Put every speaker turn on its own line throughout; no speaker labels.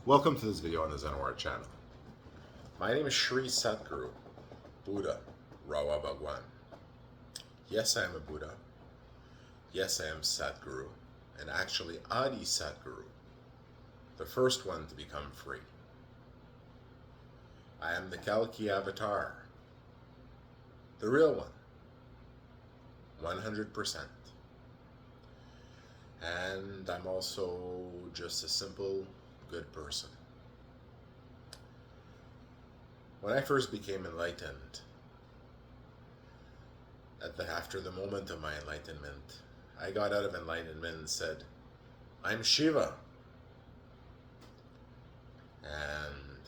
Welcome to this video on the Zenwar channel. My name is Sri Satguru, Buddha Rawa Bhagwan. Yes, I am a Buddha. Yes, I am Satguru, and actually Adi Satguru, the first one to become free. I am the Kalki avatar, the real one, 100%. And I'm also just a simple, good person. When I first became enlightened, after the moment of my enlightenment, I got out of enlightenment and said, I'm Shiva. And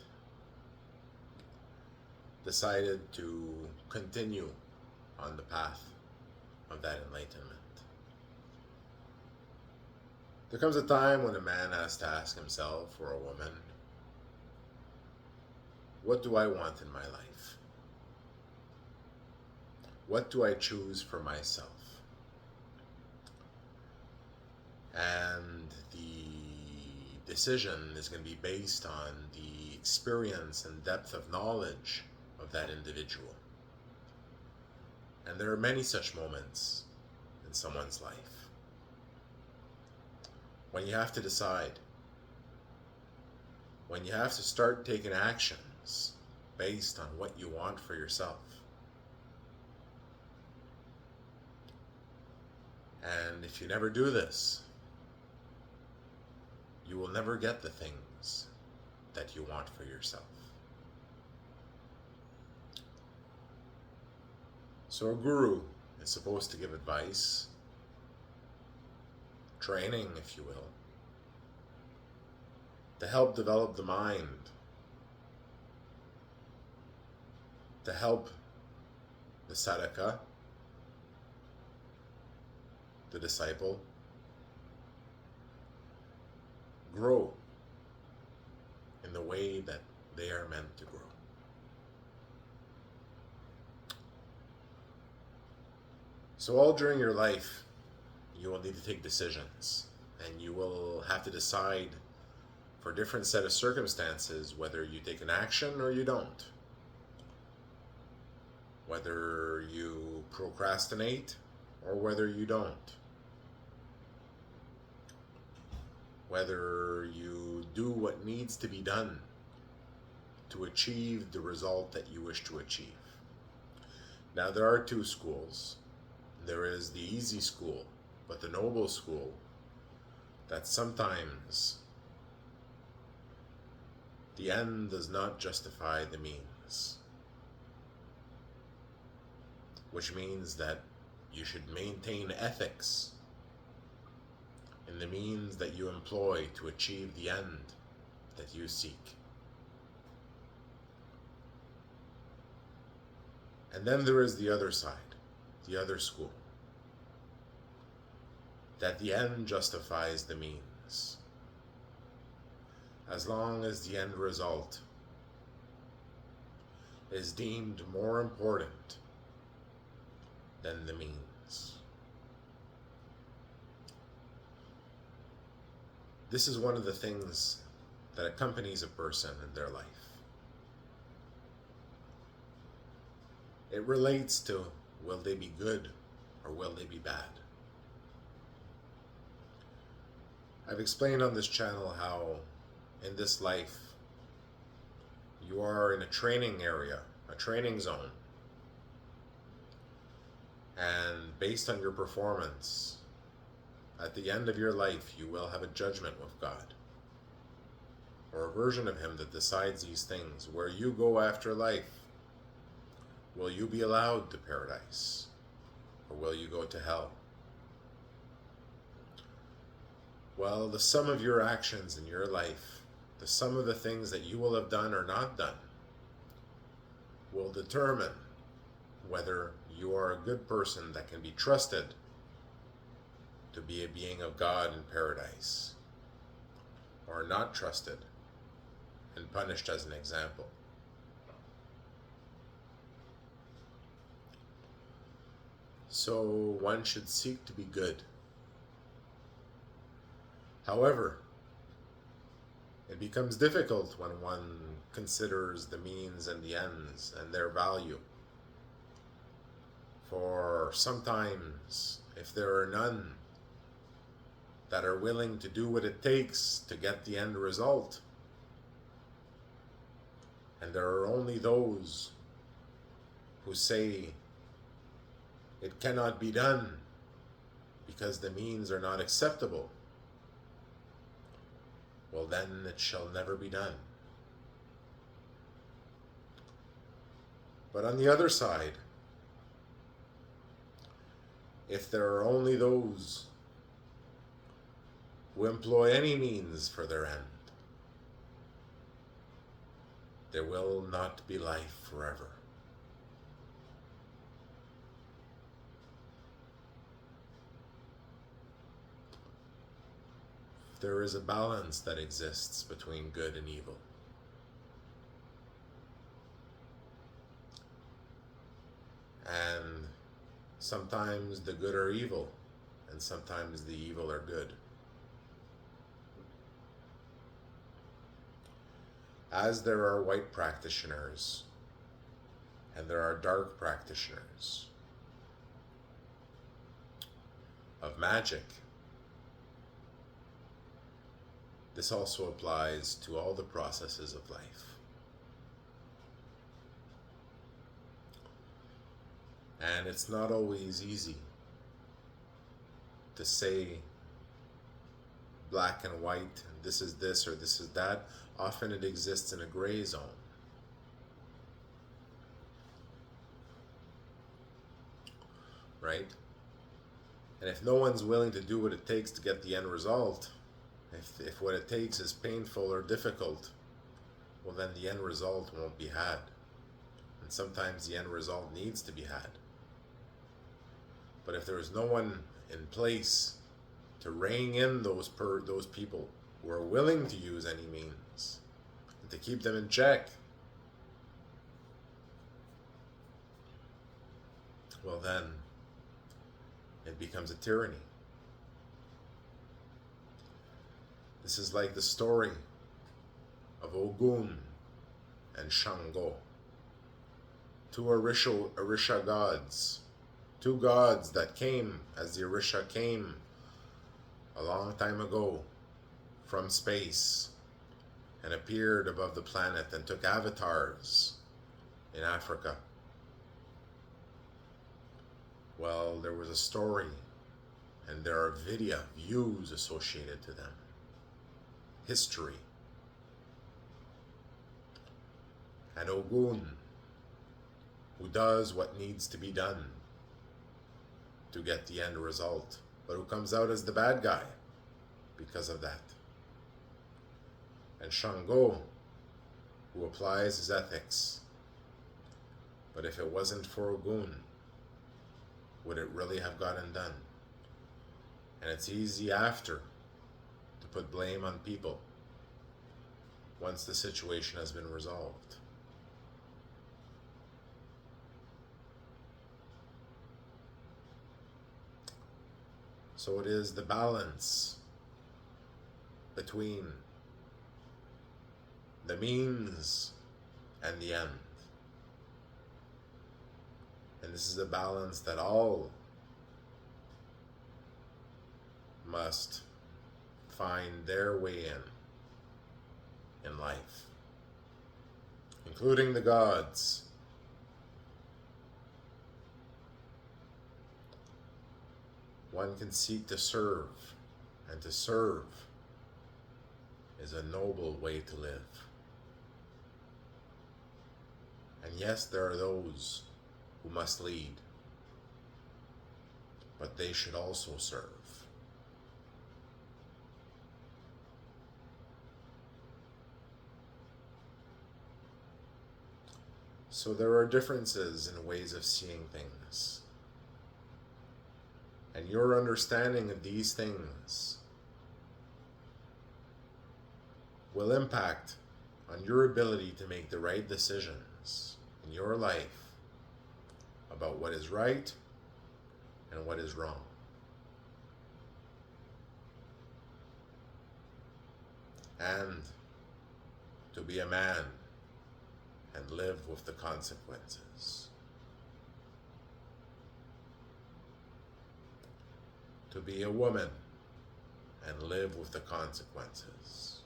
decided to continue on the path of that enlightenment. There comes a time when a man has to ask himself, or a woman, what do I want in my life? What do I choose for myself? And the decision is going to be based on the experience and depth of knowledge of that individual. And there are many such moments in someone's life when you have to decide, when you have to start taking actions based on what you want for yourself. And if you never do this, you will never get the things that you want for yourself. So a guru is supposed to give advice, training, if you will, to help develop the mind, to help the sadhaka, the disciple, grow in the way that they are meant to grow. So all during your life, you will need to take decisions, and you will have to decide for a different set of circumstances whether you take an action or you don't. Whether you procrastinate or whether you don't. Whether you do what needs to be done to achieve the result that you wish to achieve. Now there are two schools. There is the easy school, but the noble school, that sometimes the end does not justify the means. Which means that you should maintain ethics in the means that you employ to achieve the end that you seek. And then there is the other side, the other school, that the end justifies the means, as long as the end result is deemed more important than the means. This is one of the things that accompanies a person in their life. It relates to, will they be good or will they be bad? I've explained on this channel how in this life you are in a training area, a training zone, and based on your performance, at the end of your life you will have a judgment with God, or a version of Him that decides these things. Where you go after life, will you be allowed to paradise, or will you go to hell? Well, the sum of your actions in your life, the sum of the things that you will have done or not done, will determine whether you are a good person that can be trusted to be a being of God in paradise, or not trusted and punished as an example. So one should seek to be good. However, It becomes difficult when one considers the means and the ends and their value. For sometimes, if there are none that are willing to do what it takes to get the end result, and there are only those who say it cannot be done because the means are not acceptable, well, then it shall never be done. But on the other side, if there are only those who employ any means for their end, there will not be life forever. There is a balance that exists between good and evil. And sometimes the good are evil, and sometimes the evil are good. As there are white practitioners, and there are dark practitioners of magic, this also applies to all the processes of life. And it's not always easy to say black and white, this is this or this is that. Often it exists in a gray zone. Right? And if no one's willing to do what it takes to get the end result, if what it takes is painful or difficult, well, then the end result won't be had. And sometimes the end result needs to be had. But if there is no one in place to rein in those people who are willing to use any means and to keep them in check, well, then it becomes a tyranny. This is like the story of Ogun and Shango, two Orisha gods, two gods that came as the Orisha came a long time ago from space and appeared above the planet and took avatars in Africa. Well, there was a story, and there are views associated to them. History. And Ogun, who does what needs to be done to get the end result, but who comes out as the bad guy because of that. And Shango, who applies his ethics. But if it wasn't for Ogun, would it really have gotten done? And it's easy after to put blame on people once the situation has been resolved. So it is the balance between the means and the end. And this is a balance that all must find their way in life, including the gods. One can seek to serve, and to serve is a noble way to live. And yes, there are those who must lead, but they should also serve. So there are differences in ways of seeing things. And your understanding of these things will impact on your ability to make the right decisions in your life about what is right and what is wrong. And to be a man and live with the consequences. To be a woman and live with the consequences.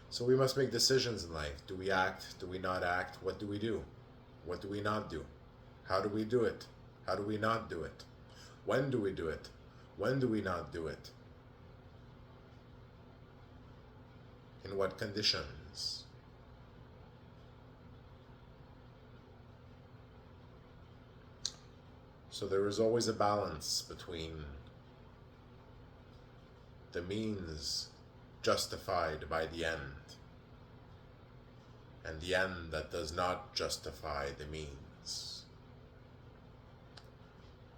So we must make decisions in life. Do we act? Do we not act? What do we do? What do we not do? How do we do it? How do we not do it? When do we do it? When do we not do it? In what conditions? So there is always a balance between the means justified by the end and the end that does not justify the means.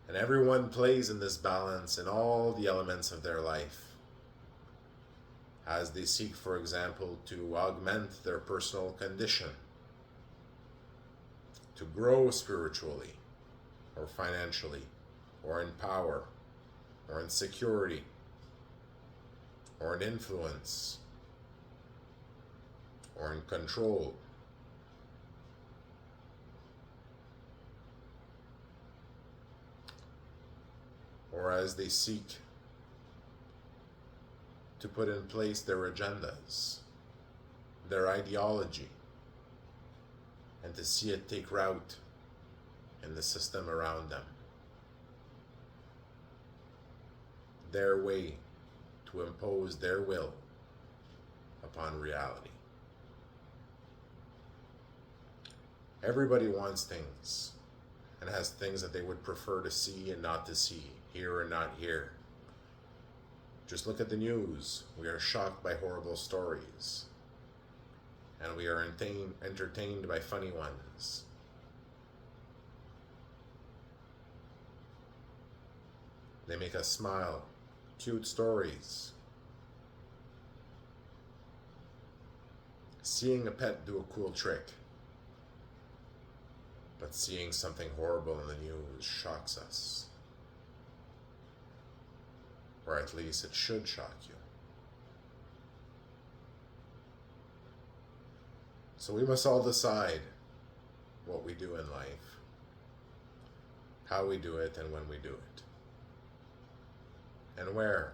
And everyone plays in this balance in all the elements of their life as they seek, for example, to augment their personal condition, to grow spiritually or financially or in power or in security or in influence or in control. Or as they seek to put in place their agendas, their ideology, and to see it take root in the system around them. Their way to impose their will upon reality. Everybody wants things and has things that they would prefer to see and not to see, hear and not hear. Just look at the news. We are shocked by horrible stories, and we are entertained by funny ones. They make us smile. Cute stories. Seeing a pet do a cool trick, but seeing something horrible in the news shocks us. Or at least it should shock you. So we must all decide what we do in life, how we do it, and when we do it, and where.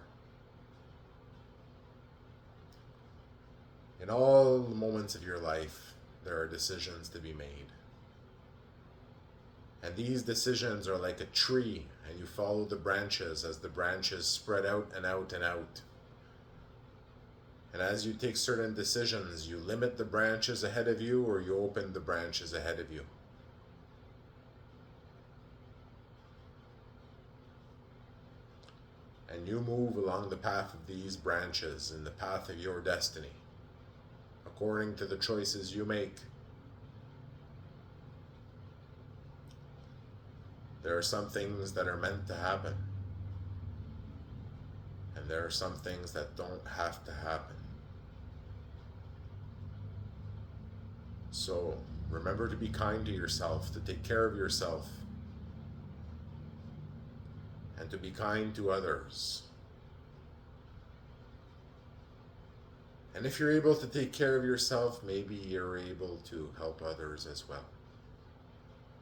In all the moments of your life, there are decisions to be made. And these decisions are like a tree, and you follow the branches as the branches spread out and out and out. And as you take certain decisions, you limit the branches ahead of you, or you open the branches ahead of you. And you move along the path of these branches, in the path of your destiny, according to the choices you make. There are some things that are meant to happen, and there are some things that don't have to happen. So remember to be kind to yourself, to take care of yourself, and to be kind to others. And if you're able to take care of yourself, maybe you're able to help others as well.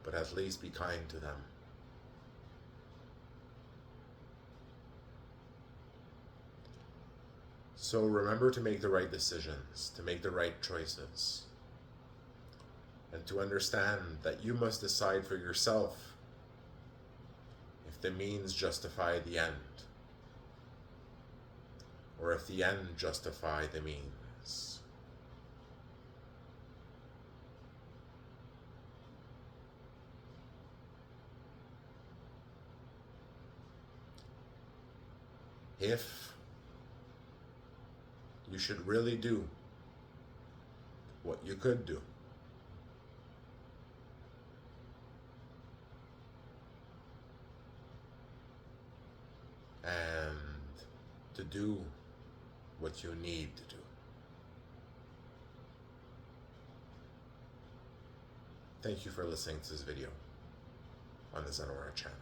But at least be kind to them. So remember to make the right decisions, to make the right choices, and to understand that you must decide for yourself if the means justify the end, or if the end justify the means. If you should really do what you could do, and to do what you need to do. Thank you for listening to this video on the Zenora channel.